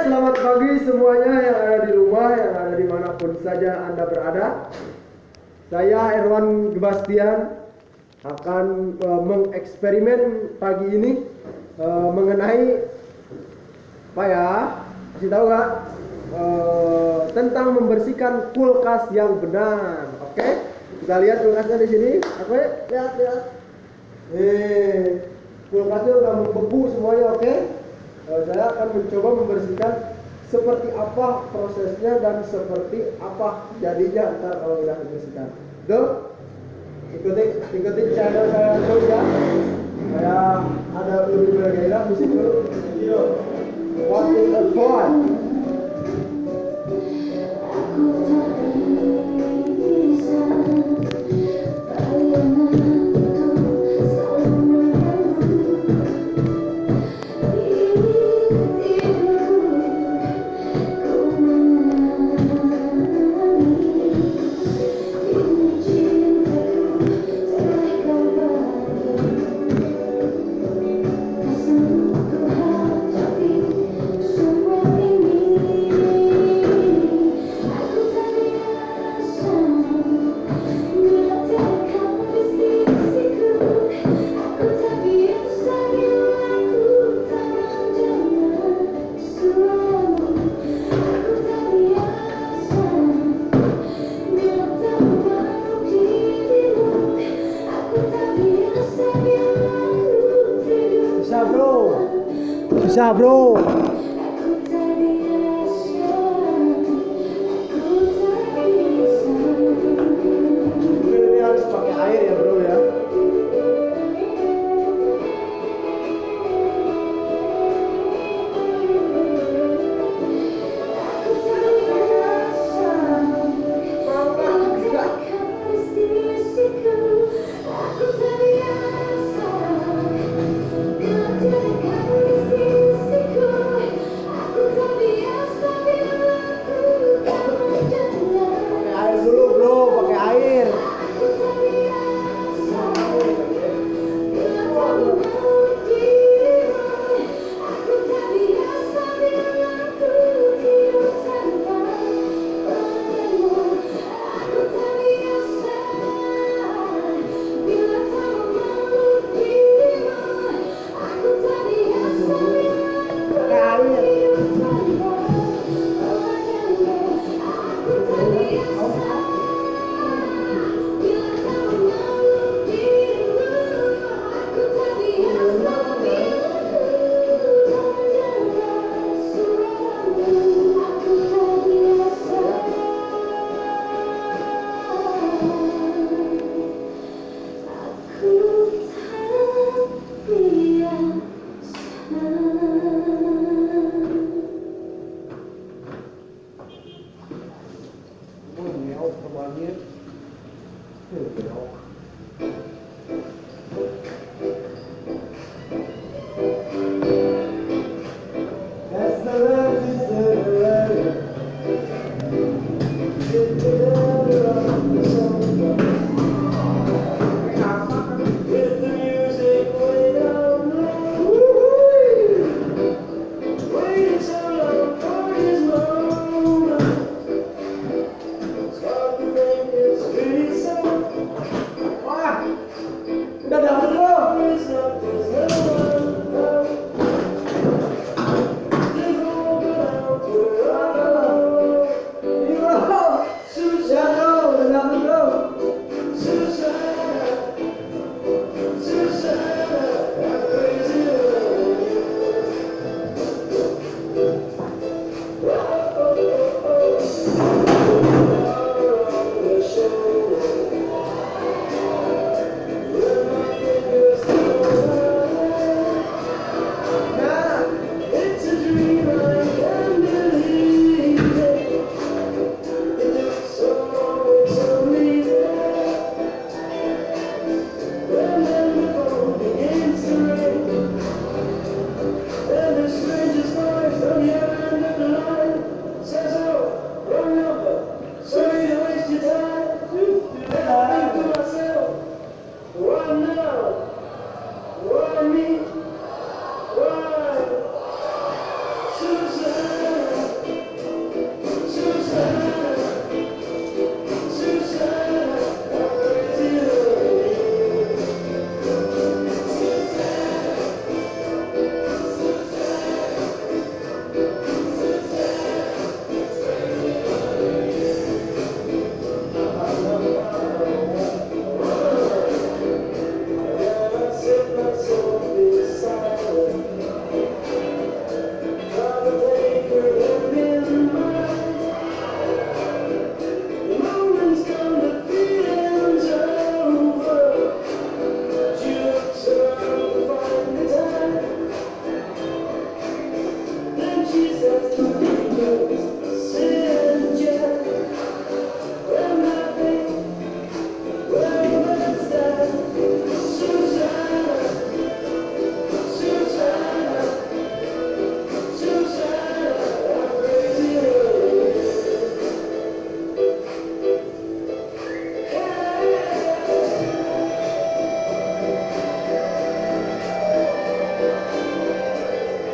selamat pagi semuanya yang ada di rumah, yang ada dimanapun saja Anda berada. Saya Erwan Gebastian akan mengeksperimen pagi ini mengenai apa ya? Kasih tahu nggak? Tentang membersihkan kulkas yang benar. Oke? Kita lihat kulkasnya di sini. Oke? Lihat. Kulkasnya udah membeku semuanya. Oke? Saya akan mencoba membersihkan seperti apa prosesnya dan seperti apa jadinya ntar kalau udah dibersihkan. Tuh, ikutin channel saya terus ya. Saya ada lebih bergairah musik dulu. What is a pot? Bisa bro. Ini harus pakai air ya bro ya.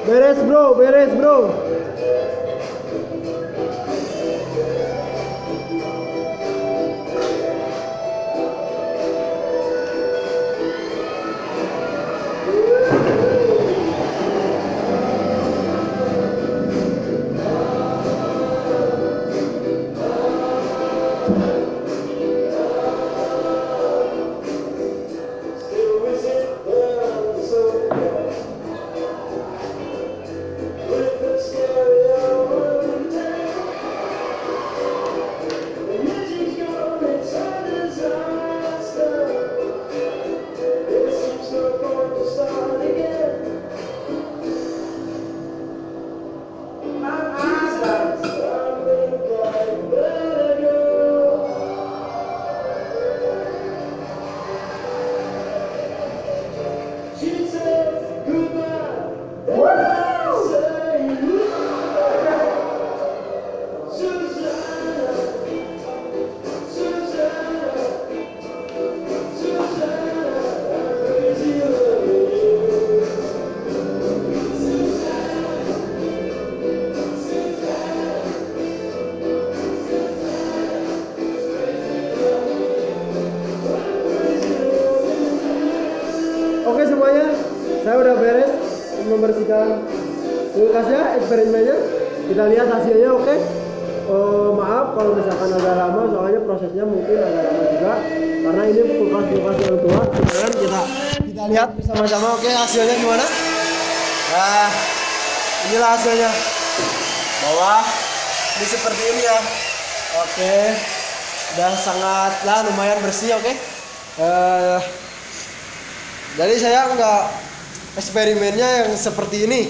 Beres bro, beres bro. Oke semuanya, saya udah beres membersihkan kulkasnya, eksperimennya. Kita lihat hasilnya, oke. Maaf kalau misalkan agak lama, soalnya prosesnya mungkin agak lama juga. Karena ini kulkas yang tua. Kita lihat bersama-sama, oke, hasilnya gimana? Nah, inilah hasilnya. Bawah ini seperti ini ya. Oke, udah sangatlah lumayan bersih, oke. Jadi saya nggak eksperimennya yang seperti ini,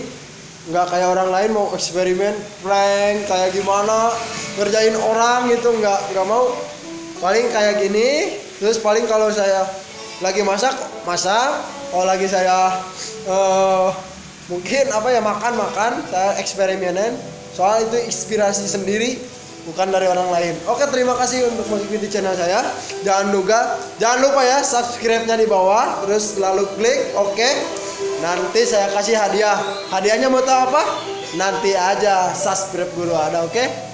nggak kayak orang lain mau eksperimen prank kayak gimana ngerjain orang gitu, nggak mau. Paling kayak gini, terus paling kalau saya lagi masak, kalau lagi saya mungkin makan saya eksperimenin, soal itu inspirasi sendiri, bukan dari orang lain. Oke, terima kasih untuk mengikuti channel saya. Jangan lupa ya subscribe-nya di bawah, terus lalu klik oke. Nanti saya kasih hadiah. Hadiahnya mau tahu apa? Nanti aja subscribe dulu ada, oke?